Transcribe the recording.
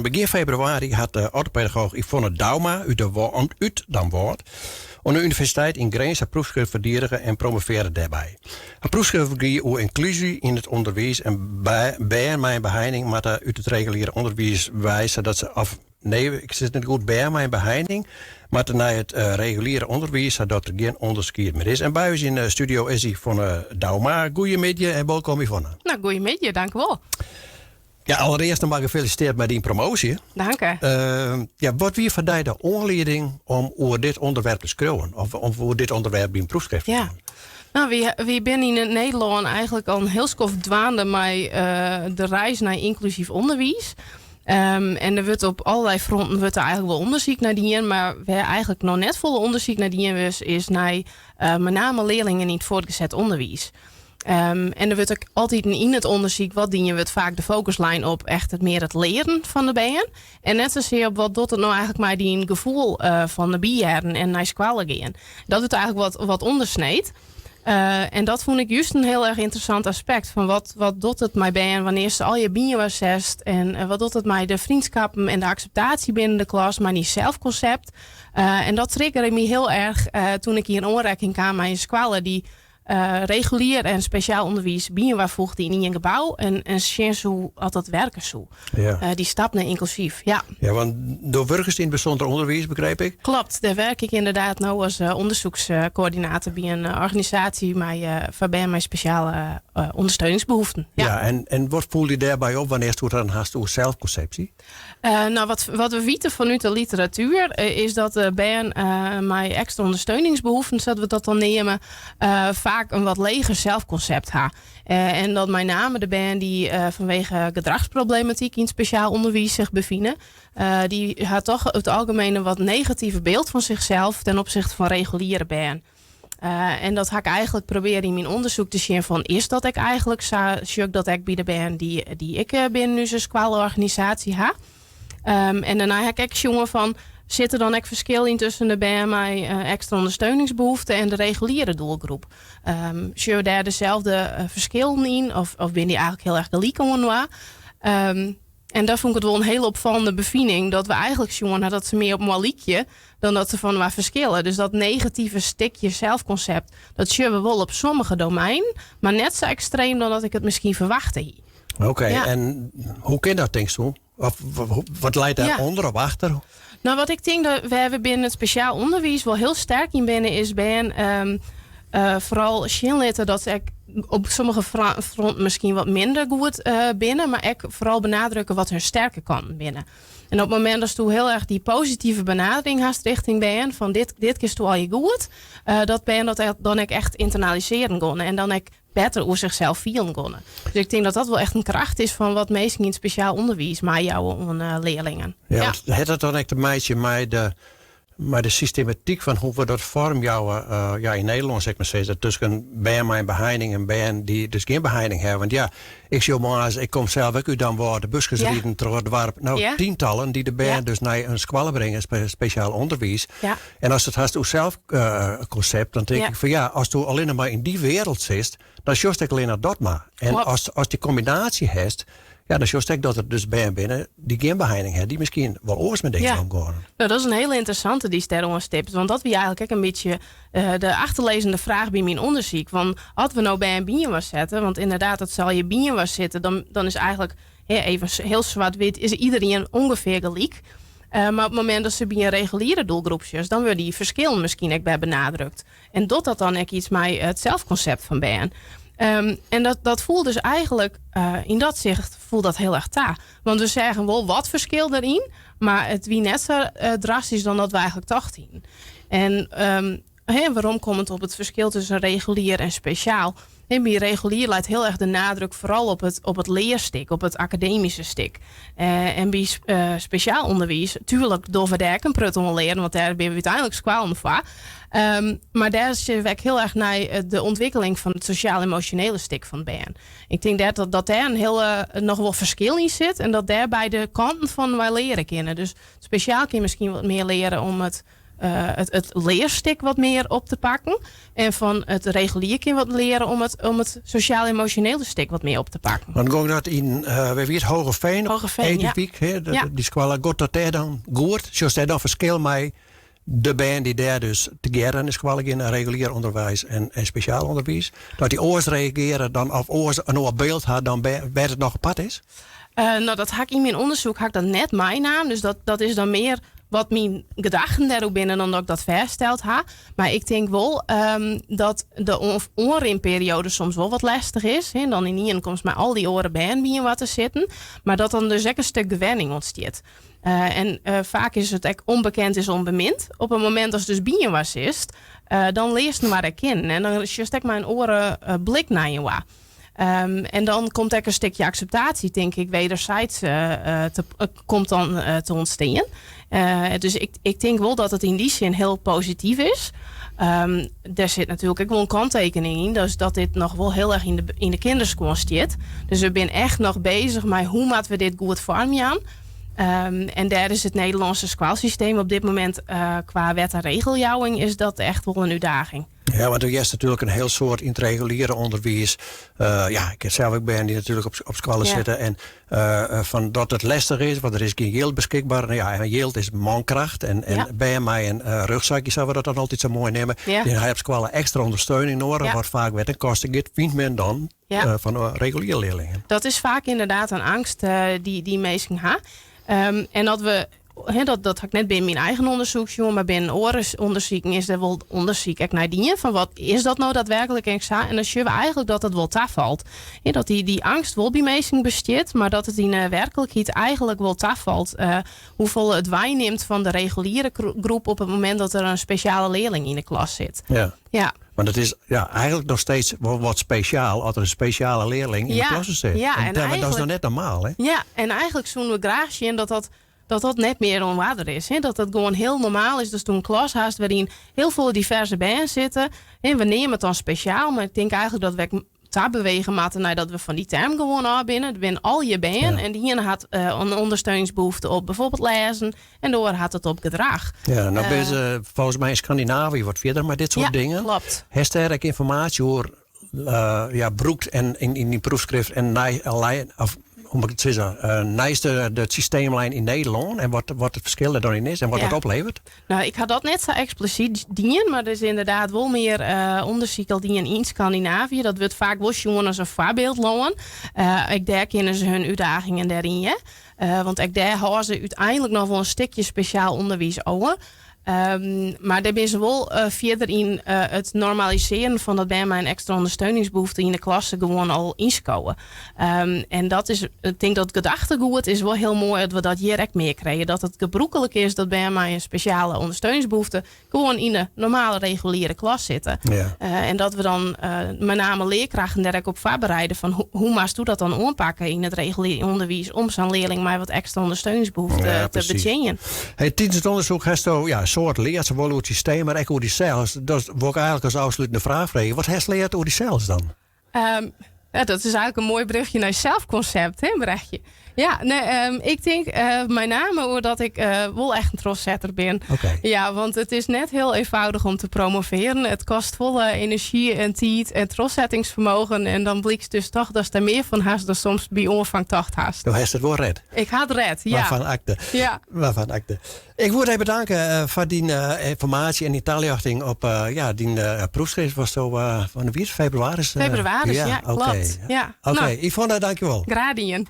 Begin februari had de orthopedagoog Yvonne Dauma uit Dan Woord aan de universiteit in Grains haar proefschrift verdedigen en promoveren daarbij. Haar proefschrift ging over inclusie in het onderwijs en bij mijn beheiding maar uit het reguliere onderwijs wijzen dat ze ik zit niet goed bij mijn beheiding, maar naar het reguliere onderwijs zodat er geen onderscheid meer is. En bij ons in de studio is Yvonne Dauma. Goedemiddag en welkom Yvonne. Nou, goedemiddag, dank u wel. Ja, allereerst nog maar gefeliciteerd met die promotie. Dank u. Wat wie van jou de aanleiding om over dit onderwerp te schrijven? Of om over dit onderwerp in proefschrift te doen? Nou, we zijn in het Nederland eigenlijk al heel skof dwaande met de reis naar inclusief onderwijs. En er wordt op allerlei fronten eigenlijk wel onderzoek naar die, maar waar eigenlijk nog net volle onderzoek naar die is naar met name leerlingen in het voortgezet onderwijs. En er wordt ook altijd in het onderzoek wat dingen wordt vaak de focuslijn op echt het leren van de bijen. En net zozeer op wat doet het nou eigenlijk maar die een gevoel van de bijen en naar school gaan. Dat wordt eigenlijk wat ondersneed. En dat vond ik juist een heel erg interessant aspect. Van wat doet het mij bij en wanneer ze al je binnen was zest. En wat doet het mij de vriendschappen en de acceptatie binnen de klas. Maar niet zelfconcept. En dat triggerde me heel erg toen ik hier in aanraking kwam met een school die regulier en speciaal onderwijs binnen waar voegde in een gebouw. En zo had dat werken zo. Ja. Die stap naar inclusief. Ja, want door werkers in het bijzonder onderwijs, begrijp ik? Klopt, daar werk ik inderdaad nou als onderzoekscoördinator bij een organisatie waarbij mijn speciale ondersteuningsbehoeften. Ja, en wat voel je daarbij op wanneer je dan haast over zelfconceptie? Nou, wat we weten vanuit de literatuur is dat bij mijn extra ondersteuningsbehoeften, zodat we dat dan nemen, vaak een wat leger zelfconcept ha. En dat met name de band die vanwege gedragsproblematiek in speciaal onderwijs zich bevinden, die had toch het algemene wat negatieve beeld van zichzelf ten opzichte van reguliere band. En dat ga ik eigenlijk proberen in mijn onderzoek te zien van is dat ik eigenlijk zo dat ik bij de band die ik binnen nu zo'n organisatie ha. En daarna heb ik jongen van zit er dan ook verschil in tussen de BMI extra ondersteuningsbehoeften en de reguliere doelgroep? Zie je daar dezelfde verschillen in? Of ben die eigenlijk heel erg gelijk aan? En daar vond ik het wel een hele opvallende bevinding. Dat we eigenlijk zien dat ze meer op een liedje dan dat ze van waar verschillen. Dus dat negatieve stikje zelfconcept, dat zien we wel op sommige domeinen. Maar net zo extreem dan dat ik het misschien verwachtte. Oké, en hoe kan dat denk je? Of wat leidt daaronder of achter? Nou, wat ik denk dat we binnen het speciaal onderwijs wel heel sterk in binnen is vooral shinlitten dat ik op sommige fronten misschien wat minder goed binnen, maar ik vooral benadrukken wat hun sterke kan binnen. En op het moment dat je heel erg die positieve benadering haast richting BN, van dit keer al je goed, dat BN dat dan ik echt internaliseren kon en dan ik beter over zichzelf vielen konden. Dus ik denk dat dat wel echt een kracht is van wat meestal in het speciaal onderwijs maar jouw leerlingen. Ja. Het dat dan echt een meisje maar de systematiek van hoe we dat vorm in Nederland zeg maar steeds dat tussen BN mijn beheiding en BN die dus geen beheiding hebben. Want ja, ik zie maar ik kom zelf ook u dan waar de busjes rieden terug. Er waren tientallen die de BN dus naar een squallen brengen, speciaal onderwijs. Ja. En als het haast uw zelfconcept, dan denk ik van als je alleen maar in die wereld zit, dan just ik alleen naar dat maar. En als die combinatie hebt, ja, dan is dat er dus binnen die geen beheiding heeft, die misschien wel oors met deze omgaan. Nou, dat is een hele interessante die ster stipt. Want dat was eigenlijk ook een beetje de achterlezende vraag bij mijn onderzoek. Van, als we nou bij een bier was zetten, want inderdaad, dat zal je bier was zitten, dan is eigenlijk even heel zwart-wit, is iedereen ongeveer gelijk. Maar op het moment dat ze bij een reguliere doelgroepjes, dan worden die verschillen misschien ook bij benadrukt. En dat dan ook iets met het zelfconcept van ben. En dat voelt dus eigenlijk, in dat zicht voelt dat heel erg ta. Want we zeggen wel wat verschil erin, maar het wie net zo drastisch dan dat we eigenlijk dachten. En waarom komt het op het verschil tussen regulier en speciaal? En bij regulier leidt heel erg de nadruk vooral op het leerstik, op het academische stik. En bij speciaal onderwijs, tuurlijk door we daar een prut om leren, want daar ben we uiteindelijk squalen van. Maar daar zit ik heel erg naar de ontwikkeling van het sociaal-emotionele stik van het BN. Ik denk dat daar een heel nog wel verschil in zit en dat daar bij de kanten van wij leren kennen. Dus speciaal kun je misschien wat meer leren om het het leerstuk wat meer op te pakken. En van het regulier kind wat leren om het sociaal-emotionele stuk wat meer op te pakken. Dan ging dat in, we weet Hogeveen. Hogeveen, ja. Week, Ja. Die squala goed dat daar dan goed. Zoals daar dan verschil mij de band die daar dus together in de squala in regulier onderwijs en speciaal onderwijs. Dat die oors reageren dan of oors een oor beeld had dan waar het nog apart is. Nou, dat had ik in mijn onderzoek dat net mijn naam. Dus dat is dan meer wat mijn gedachten daarop binnen dan dat ik dat versteld ha. Maar ik denk wel dat de onrimperiode soms wel wat lastig is. En dan in ieder komt met al die oren bij wat te zitten. Maar dat dan dus ook een stuk gewenning ontstaat. Vaak is het echt onbekend is onbemind. Op een moment als dus bien was is, dan leest je maar herkennen. En dan is je stek mijn oren blik naar je waar. En dan komt er een stukje acceptatie, denk ik, wederzijds komt dan te ontstaan. Dus ik denk wel dat het in die zin heel positief is. Daar zit natuurlijk ook wel een kanttekening in. Dus dat dit nog wel heel erg in de kinderschool zit. Dus we zijn echt nog bezig met hoe moeten we dit goed vormen aan. En daar is het Nederlandse schoolsysteem op dit moment qua wet en regeljouwing is dat echt wel een uitdaging. Ja, want er is natuurlijk een heel soort in het reguliere onderwijs. Ik heb zelf ook ben die natuurlijk op scholen zitten. En van dat het lastig is, want er is geen geld beschikbaar. Nou ja, en geld is mankracht. En bij mij een rugzakje zouden we dat dan altijd zo mooi nemen. Ja. Die heeft scholen extra ondersteuning nodig. Wat vaak werd en kosten gaat, vindt men dan van reguliere leerlingen. Dat is vaak inderdaad een angst die mensen hebben. En dat we... dat had ik net binnen mijn eigen onderzoek, maar binnen orenonderzoeken is er wel onderzoek ook naar dingen van wat is dat nou daadwerkelijk en dan zien we eigenlijk dat het wel tafvalt. Dat die angst wel bij mensen bestaat, maar dat het in de werkelijkheid eigenlijk wel tafvalt. Hoeveel het neemt van de reguliere groep op het moment dat er een speciale leerling in de klas zit. Ja. Want het is eigenlijk nog steeds wat speciaal als er een speciale leerling in de klas zit. Ja, en dat is nog net normaal, hè? Ja, en eigenlijk zoeken we graag zien dat net meer onwaardig is. Hè? Dat gewoon heel normaal is. Dus toen een klas haast waarin heel veel diverse bands zitten. En we nemen het dan speciaal. Maar ik denk eigenlijk dat we daar bewegen moeten dat we van die term gewoon aanbinnen. Er zijn al je band. Ja. En die ene had een ondersteuningsbehoefte op bijvoorbeeld lezen. En de andere had het op gedrag. Ja, nou ben je volgens mij in Scandinavië wat verder met dit soort dingen. Klopt. Heeft er ook informatie over broekt en in die proefschrift en om het te zeggen, naast de systeemlijn in Nederland en wat het verschil er dan in is en wat het oplevert? Nou, ik had dat net zo expliciet dienen, maar er is inderdaad wel meer onderzoek die in Scandinavië. Dat wordt vaak wel jongen als een voorbeeld lopen. Ik daar kennen ze hun uitdagingen daarin. Want ik daar houden ze uiteindelijk nog wel een stukje speciaal onderwijs over. Maar daar ben ze wel verder in het normaliseren van dat bij mij een extra ondersteuningsbehoefte in de klasse gewoon al inschouwen. En dat is, ik denk dat het gedachtegoed is wel heel mooi dat we dat hier echt meer krijgen. Dat het gebroekelijk is dat bij mij een speciale ondersteuningsbehoefte gewoon in de normale reguliere klas zitten. Ja. En dat we dan met name leerkrachten daar ook op voorbereiden van hoe maast u dat dan aanpakken in het reguliere onderwijs om zo'n leerling maar wat extra ondersteuningsbehoefte te bedienen. Hey, tijdens het onderzoek heeft soort leert, zowel hoe het systeem, maar ook hoe die cells. Dat wil ik eigenlijk als afsluitende vraag vragen. Wat heeft leert hoe die cells dan? Dat is eigenlijk een mooi brugje naar zelfconcept, hè, berichtje. Ja, nee, ik denk met name dat ik wel echt een trossetter ben. Okay. Ja, want het is net heel eenvoudig om te promoveren. Het kost volle energie en tijd en trossettingsvermogen. En dan blijkt dus toch dat er meer van haast dan soms bij onvang tacht haast. Dan heeft het wel red. Ik had red, ja. Waarvan akte. Ja. Waarvan akte. Ik wil je bedanken voor die informatie en die taalachting op die proefschrift was zo van de 4 februari. Februari, ja, klopt. Ja. Oké, Yvonne, dankjewel. Gradien.